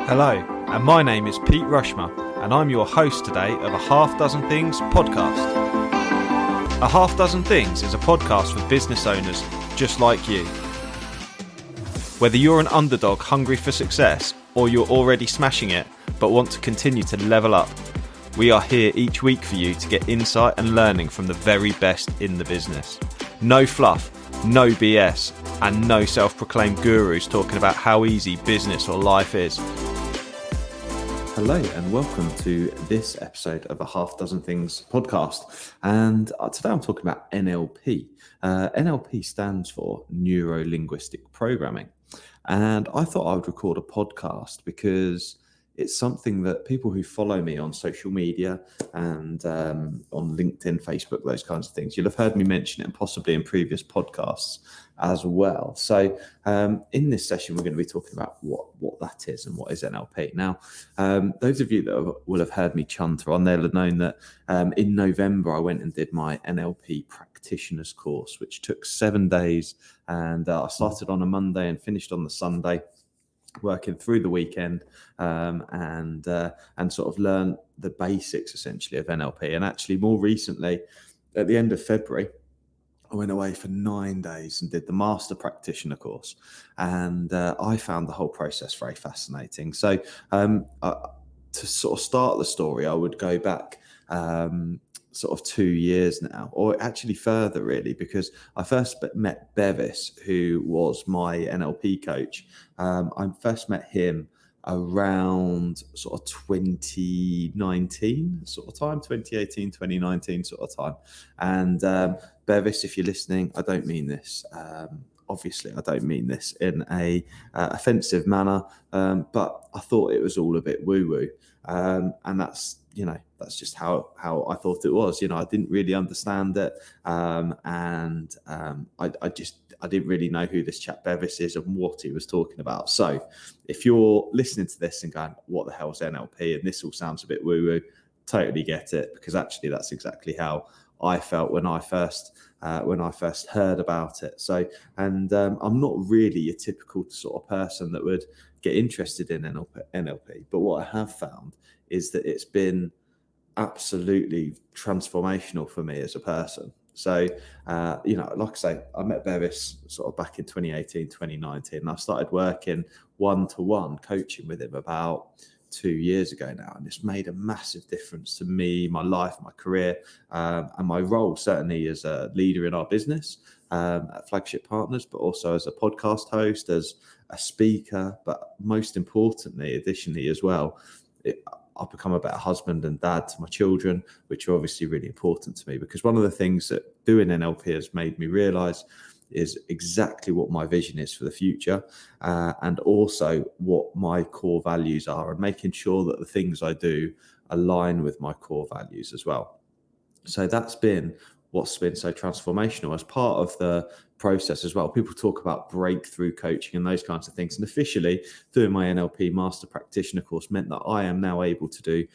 Hello, and my name is Pete Rushmer, and I'm your host today of A Half Dozen Things podcast. A Half Dozen Things is a podcast for business owners just like you. Whether you're an underdog hungry for success, or you're already smashing it but want to continue to level up, we are here each week for you to get insight and learning from the very best in the business. No fluff, no BS, and no self-proclaimed gurus talking about how easy business or life is. Hello and welcome to this episode of A Half Dozen Things podcast. And today I'm talking about NLP. NLP stands for Neuro Linguistic Programming. And I thought I would record a podcast because it's something that people who follow me on social media and on LinkedIn, Facebook, those kinds of things, you'll have heard me mention it and possibly in previous podcasts as well. So in this session, we're going to be talking about what that is and what is NLP. Now, those of you that will have heard me chunter on, they'll have known that in November, I went and did my NLP practitioner's course, which took 7 days. And I started on a Monday and finished on the Sunday, working through the weekend and sort of learn the basics essentially of NLP. And actually more recently, at the end of February, I went away for 9 days and did the master practitioner course. And I found the whole process very fascinating. So to sort of start the story, I would go back sort of 2 years now, or actually further really, because I first met Bevis, who was my NLP coach. I first met him around sort of 2019 sort of time, 2018, 2019 sort of time. And Bevis, if you're listening, I don't mean this. Obviously, I don't mean this in a offensive manner, but I thought it was all a bit woo-woo. And that's just how I thought it was. I didn't really understand it. I didn't really know who this chap Bevis is and what he was talking about. So if you're listening to this and going, what the hell's NLP? And this all sounds a bit woo-woo, totally get it, because actually that's exactly how I felt when I first heard about it. So, and I'm not really a typical sort of person that would get interested in NLP. But what I have found is that it's been absolutely transformational for me as a person. So, like I say, I met Bevis sort of back in 2018, 2019, and I started working one-to-one coaching with him about 2 years ago now. And it's made a massive difference to me, my life, my career, and my role, certainly as a leader in our business at Flagship Partners, but also as a podcast host, as a speaker, but most importantly, additionally as well, I've become a better husband and dad to my children, which are obviously really important to me, because one of the things that doing NLP has made me realize is exactly what my vision is for the future, and also what my core values are, and making sure that the things I do align with my core values as well. So that's been what's been so transformational as part of the process as well. People talk about breakthrough coaching and those kinds of things. And officially doing my NLP master practitioner course meant that I am now able to do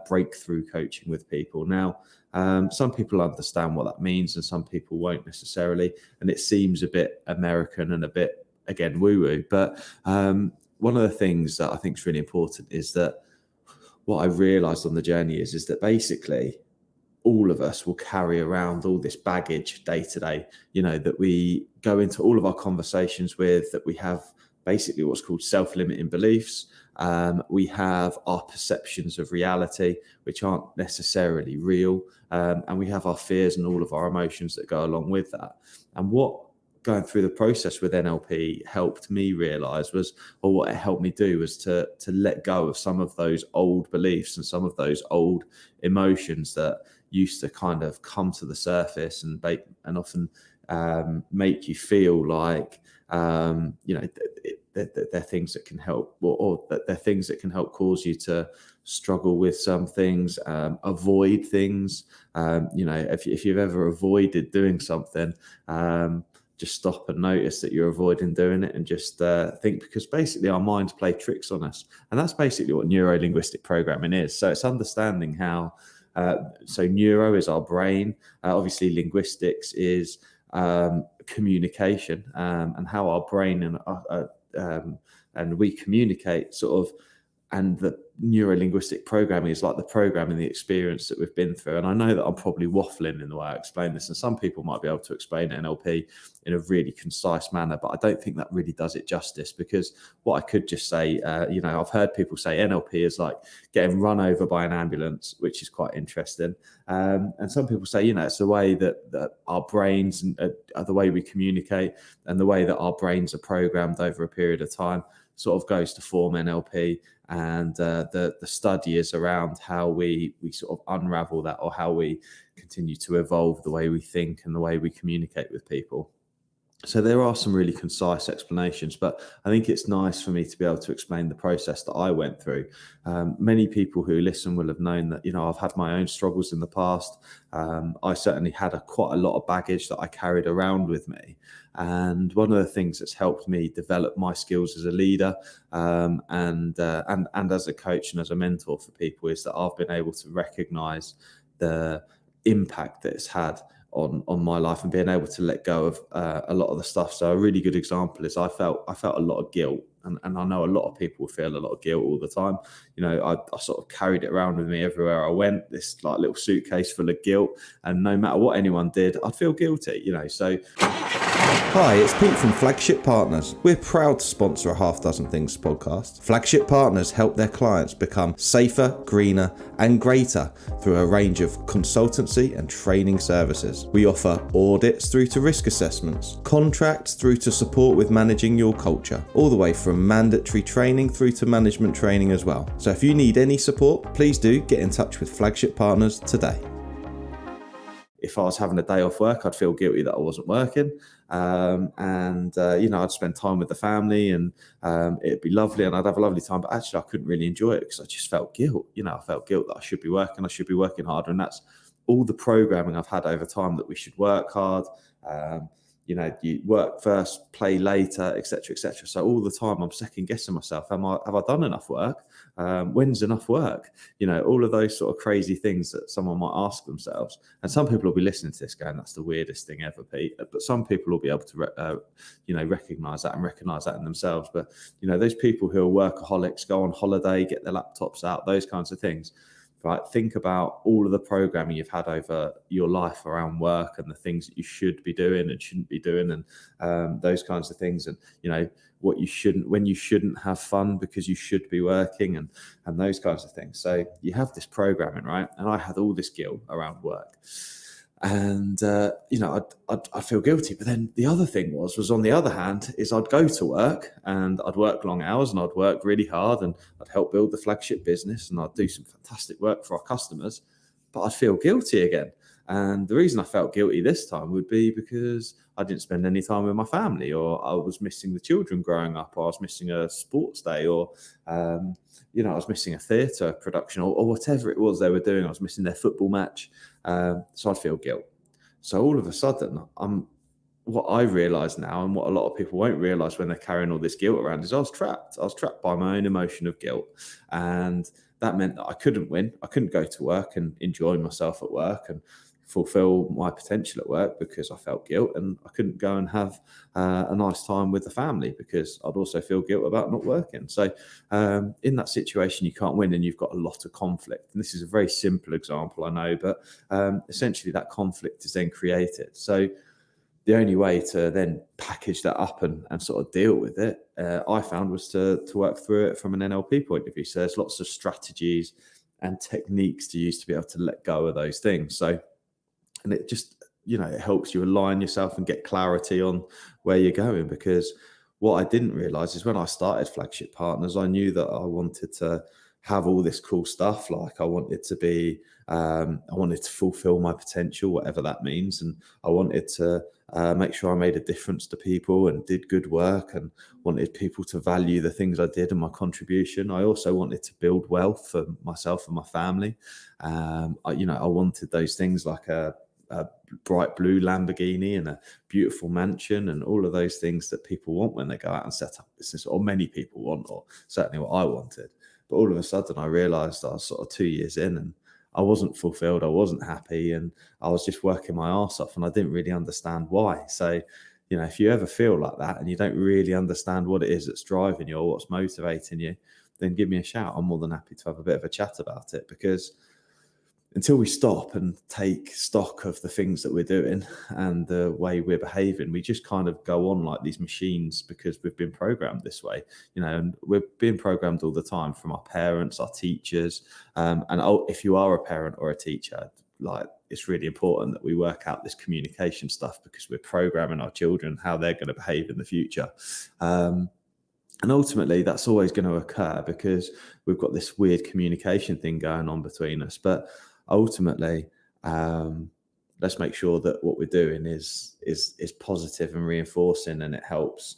breakthrough coaching with people. Now, some people understand what that means and some people won't necessarily. And it seems a bit American and a bit, again, woo-woo. But one of the things that I think is really important is that what I realized on the journey is that basically all of us will carry around all this baggage day to day, that we go into all of our conversations with, that we have basically what's called self-limiting beliefs. We have our perceptions of reality, which aren't necessarily real. And we have our fears and all of our emotions that go along with that. And what going through the process with NLP helped me realize what it helped me do was to let go of some of those old beliefs and some of those old emotions that used to kind of come to the surface and often make you feel like they're things that can help, or that they're things that can help cause you to struggle with some things, avoid things. If you've ever avoided doing something, just stop and notice that you're avoiding doing it, and just think, because basically our minds play tricks on us, and that's basically what neuro linguistic programming is. So it's understanding how. So neuro is our brain. Obviously, linguistics is communication, and how our brain and we communicate sort of And the neuro-linguistic programming is like the programming, the experience that we've been through. And I know that I'm probably waffling in the way I explain this, and some people might be able to explain NLP in a really concise manner, but I don't think that really does it justice, because what I could just say, I've heard people say NLP is like getting run over by an ambulance, which is quite interesting. And some people say, it's the way that our brains and the way we communicate and the way that our brains are programmed over a period of time sort of goes to form NLP. And the study is around how we sort of unravel that, or how we continue to evolve the way we think and the way we communicate with people. So there are some really concise explanations, but I think it's nice for me to be able to explain the process that I went through. Many people who listen will have known that, I've had my own struggles in the past. I certainly had quite a lot of baggage that I carried around with me. And one of the things that's helped me develop my skills as a leader and as a coach and as a mentor for people is that I've been able to recognize the impact that it's had on my life, and being able to let go of a lot of the stuff. So a really good example is I felt a lot of guilt, and I know a lot of people feel a lot of guilt all the time. I sort of carried it around with me everywhere I went, this like little suitcase full of guilt, and no matter what anyone did, I'd feel guilty, so. Hi, it's Pete from Flagship Partners. We're proud to sponsor a Half Dozen Things podcast. Flagship Partners help their clients become safer, greener, and greater through a range of consultancy and training services. We offer audits through to risk assessments, contracts through to support with managing your culture, all the way from mandatory training through to management training as well. So if you need any support, please do get in touch with Flagship Partners today. If I was having a day off work, I'd feel guilty that I wasn't working. I'd spend time with the family, and it'd be lovely, and I'd have a lovely time. But actually, I couldn't really enjoy it because I just felt guilt. I felt guilt that I should be working harder. And that's all the programming I've had over time, that we should work hard. You work first, play later, etc., etc. So all the time I'm second guessing myself. Have I done enough work? When's enough work? All of those sort of crazy things that someone might ask themselves. And some people will be listening to this going, that's the weirdest thing ever, Pete. But some people will be able to, recognize that in themselves. But, those people who are workaholics, go on holiday, get their laptops out, those kinds of things. Right, think about all of the programming you've had over your life around work and the things that you should be doing and shouldn't be doing, and those kinds of things, and what you shouldn't, when you shouldn't have fun because you should be working, and those kinds of things. So you have this programming, right? And I had all this guilt around work, and I'd feel guilty. But then the other thing was on the other hand is I'd go to work and I'd work long hours and I'd work really hard and I'd help build the flagship business and I'd do some fantastic work for our customers, but I'd feel guilty again. And the reason I felt guilty this time would be because I didn't spend any time with my family, or I was missing the children growing up, or I was missing a sports day, or I was missing a theatre production, or whatever it was they were doing. I was missing their football match. So I'd feel guilt. So all of a sudden, what I realise now, and what a lot of people won't realise when they're carrying all this guilt around, is I was trapped. I was trapped by my own emotion of guilt. And that meant that I couldn't win. I couldn't go to work and enjoy myself at work and fulfill my potential at work because I felt guilt, and I couldn't go and have a nice time with the family because I'd also feel guilt about not working. So in that situation, you can't win, and you've got a lot of conflict. And this is a very simple example, I know, but essentially that conflict is then created. So the only way to then package that up and sort of deal with it, I found, was to work through it from an NLP point of view. So there's lots of strategies and techniques to use to be able to let go of those things. So, and it just, it helps you align yourself and get clarity on where you're going. Because what I didn't realize is when I started Flagship Partners, I knew that I wanted to have all this cool stuff. Like I wanted to fulfill my potential, whatever that means. And I wanted to make sure I made a difference to people and did good work, and wanted people to value the things I did and my contribution. I also wanted to build wealth for myself and my family. I wanted those things like a bright blue Lamborghini and a beautiful mansion and all of those things that people want when they go out and set up business, or many people want, or certainly what I wanted. But all of a sudden I realized I was sort of 2 years in and I wasn't fulfilled, I wasn't happy, and I was just working my arse off, and I didn't really understand why. So, if you ever feel like that and you don't really understand what it is that's driving you or what's motivating you, then give me a shout. I'm more than happy to have a bit of a chat about it, because until we stop and take stock of the things that we're doing and the way we're behaving, we just kind of go on like these machines because we've been programmed this way, and we're being programmed all the time from our parents, our teachers. And if you are a parent or a teacher, like, it's really important that we work out this communication stuff, because we're programming our children how they're going to behave in the future. And ultimately, that's always going to occur because we've got this weird communication thing going on between us. But ultimately, let's make sure that what we're doing is positive and reinforcing, and it helps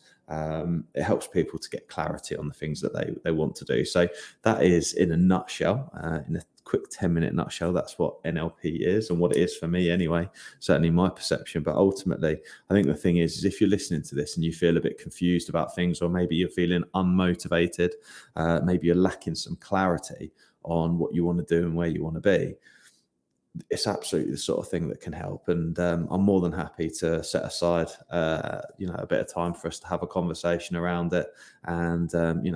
people to get clarity on the things that they want to do. So that is, in a nutshell, in a quick 10-minute nutshell, that's what NLP is, and what it is for me anyway, certainly my perception. But ultimately, I think the thing is if you're listening to this and you feel a bit confused about things, or maybe you're feeling unmotivated, maybe you're lacking some clarity on what you want to do and where you want to be, it's absolutely the sort of thing that can help. And I'm more than happy to set aside a bit of time for us to have a conversation around it, and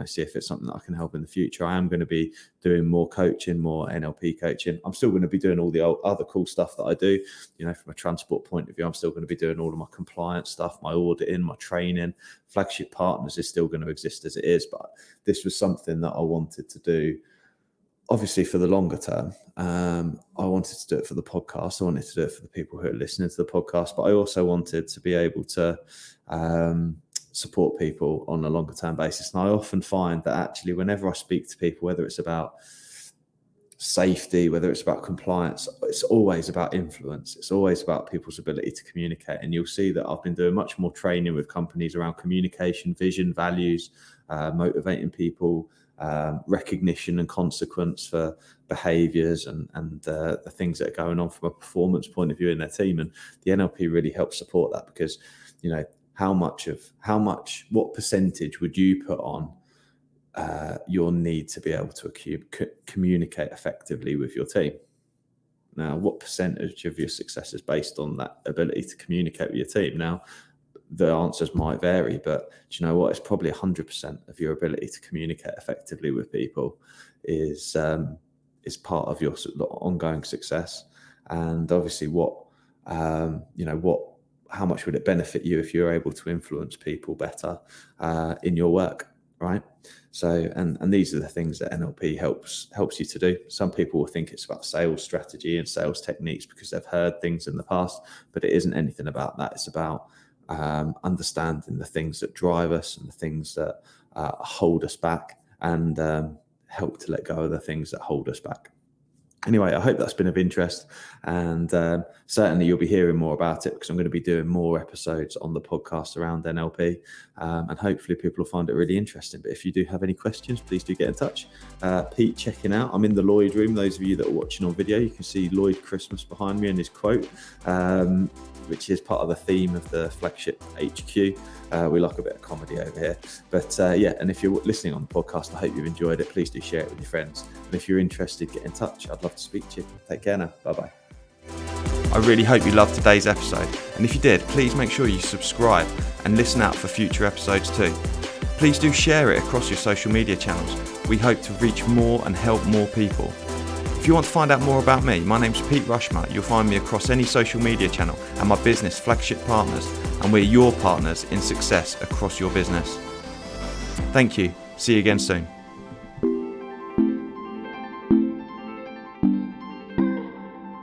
see if it's something that I can help in the future. I am going to be doing more coaching, more NLP coaching. I'm still going to be doing all the other cool stuff that I do, from a transport point of view. I'm still going to be doing all of my compliance stuff, my auditing, my training. Flagship Partners is still going to exist as it is, but this was something that I wanted to do, obviously, for the longer term. I wanted to do it for the podcast. I wanted to do it for the people who are listening to the podcast, but I also wanted to be able to support people on a longer term basis. And I often find that actually, whenever I speak to people, whether it's about safety, whether it's about compliance, it's always about influence. It's always about people's ability to communicate. And you'll see that I've been doing much more training with companies around communication, vision, values, motivating people, recognition and consequence for behaviors and the things that are going on from a performance point of view in their team. And the NLP really helps support that, because what percentage would you put on your need to be able to communicate effectively with your team? Now, what percentage of your success is based on that ability to communicate with your team? Now, the answers might vary, but do you know what? It's probably 100% of your ability to communicate effectively with people is part of your ongoing success. And obviously, how much would it benefit you if you're able to influence people better in your work, right? So, and these are the things that NLP helps you to do. Some people will think it's about sales strategy and sales techniques because they've heard things in the past, but it isn't anything about that. It's about understanding the things that drive us and the things that hold us back, and help to let go of the things that hold us back. Anyway, I hope that's been of interest, and certainly you'll be hearing more about it, because I'm going to be doing more episodes on the podcast around NLP, and hopefully people will find it really interesting. But if you do have any questions, please do get in touch. Pete checking out. I'm in the Lloyd room. Those of you that are watching on video, you can see Lloyd Christmas behind me and his quote, which is part of the theme of the Flagship HQ. We like a bit of comedy over here. But and if you're listening on the podcast, I hope you've enjoyed it. Please do share it with your friends. And if you're interested, get in touch. I'd love to speak to you. Take care now. Bye-bye. I really hope you loved today's episode. And if you did, please make sure you subscribe and listen out for future episodes too. Please do share it across your social media channels. We hope to reach more and help more people. If you want to find out more about me, my name's Peter Rushmer. You'll find me across any social media channel, and my business, Flagship Partners, and we're your partners in success across your business. Thank you. See you again soon.